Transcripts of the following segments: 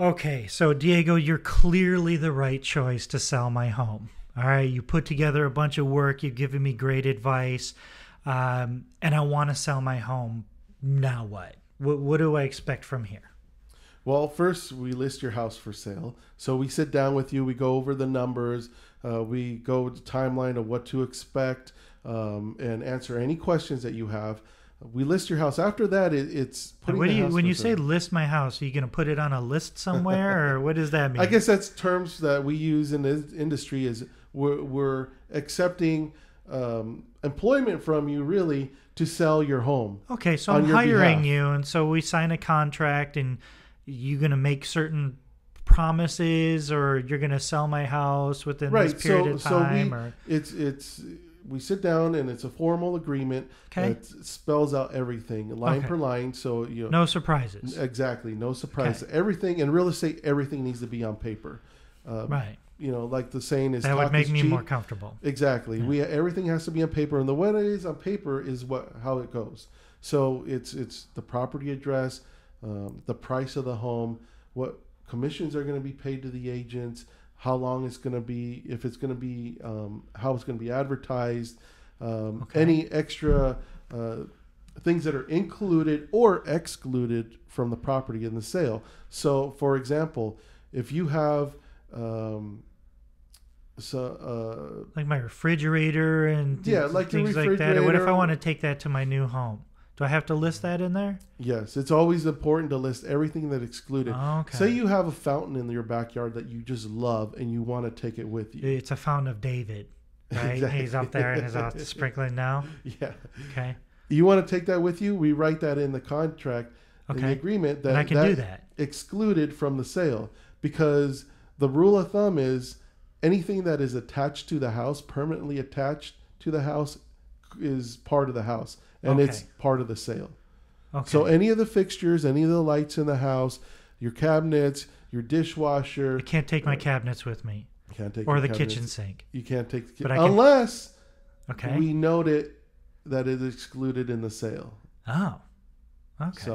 Okay, so Diego, you're clearly the right choice to sell my home. All right, you put together a bunch of work. You've given me great advice, and I want to sell my home. Now what? What do I expect from here? Well, first we list your house for sale. So we sit down with you. We go over the numbers. We go with the timeline of what to expect, and answer any questions that you have. We list your house. After that, it's putting What the do you house when for you sale. say list my house? Are you going to put it on a list somewhere, or what does that mean? I guess that's terms that we use in this industry. Is we're accepting employment from you, really, to sell your home. Okay, so on I'm your hiring behalf. you, and so we sign a contract, and you're going to make certain promises, or you're going to sell my house within this Right. period of time, So or it's we sit down and it's a formal agreement Okay. that spells out everything line Okay. per line. So no surprises. exactly, no surprise. Okay. Everything in real estate, everything needs to be on paper. Right. Like the saying is, That would talk make is me cheap. more comfortable. Exactly. Yeah. We everything has to be on paper, and the way it is on paper is how it goes. So it's the property address, the price of the home, what commissions are going to be paid to the agents, how long it's going to be, if it's going to be, how it's going to be advertised, any extra things that are included or excluded from the property in the sale. So, for example, if you have Like my refrigerator and Yeah, like your things like that. Or what if I refrigerator. want to take that to my new home? Do I have to list that in there? Yes, it's always important to list everything that's excluded. Okay. Say you have a fountain in your backyard that you just love and you want to take it with you. It's a fountain of David, right? Exactly. He's up there and is out sprinkling now. Yeah. Okay. You want to take that with you? We write that in the contract, in the Okay. agreement, that And I can do that. excluded from the sale, because the rule of thumb is anything that is attached to the house, permanently attached to the house, is part of the house, and it's Okay. part of the sale. Okay. So any of the fixtures, any of the lights in the house, your cabinets, your dishwasher, I can't take my cabinets with me, you can't take or your the cabinets. kitchen sink. You can't take the But I can- unless Okay. we note it that it is excluded in the sale. Oh. Okay.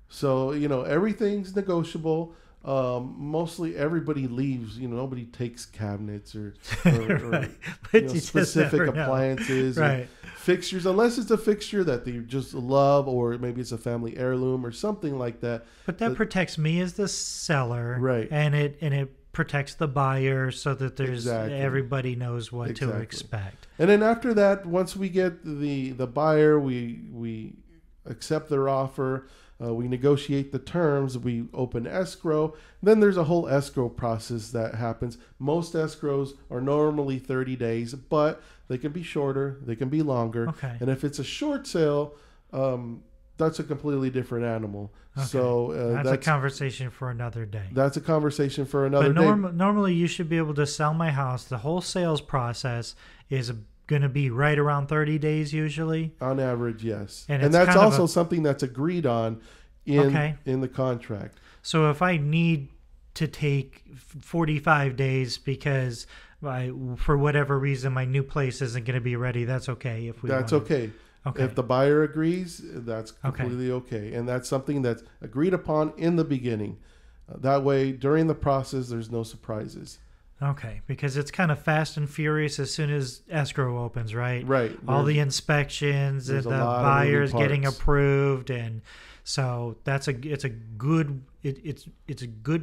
So everything's negotiable. Mostly everybody leaves. Nobody takes cabinets or Right. But you just specific never know. appliances, Right. or fixtures, unless it's a fixture that they just love, or maybe it's a family heirloom or something like that. But that protects me as the seller, Right. And it protects the buyer, so that there's Exactly. everybody knows what to Exactly. expect. And then after that, once we get the buyer, we accept their offer. We negotiate the terms. We open escrow. Then there's a whole escrow process that happens. Most escrows are normally 30 days, but they can be shorter. They can be longer. Okay. And if it's a short sale, that's a completely different animal. Okay. So That's a conversation for another day. that's a conversation for another But day. normally you should be able to sell my house. The whole sales process is going to be right around 30 days usually. On average, yes. And And it's that's kind of also a- something that's agreed on Okay. in the contract. So if I need to take 45 days because for whatever reason my new place isn't going to be ready, that's okay. That's okay. Okay. If the buyer agrees, that's completely okay. And that's something that's agreed upon in the beginning. That way, during the process, there's no surprises. Okay, because it's kind of fast and furious as soon as escrow opens, right? Right. All the inspections and there's the a lot of moving buyers getting parts. approved, and so it's a good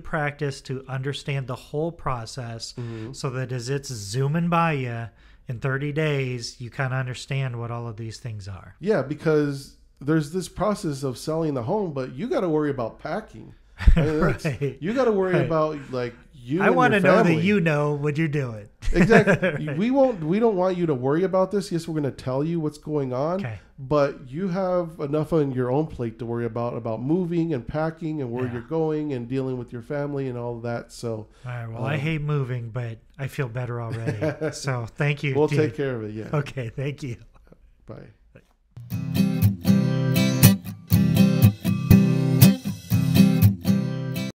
practice to understand the whole process, Mm-hmm. so that as it's zooming by you in 30 days, you kind of understand what all of these things are. Yeah, because there's this process of selling the home, but you got to worry about packing. I mean, Right. You got to worry Right. about like you. I want to know that you know what you're doing. Exactly. Right. We don't want you to worry about this. Yes, we're going to tell you what's going on. Okay. But you have enough on your own plate to worry about moving and packing and where Yeah. you're going and dealing with your family and all of that. So All right. Well, I hate moving, but I feel better already. So thank you. we'll dude. take care of it. Yeah. Okay. Thank you. Bye.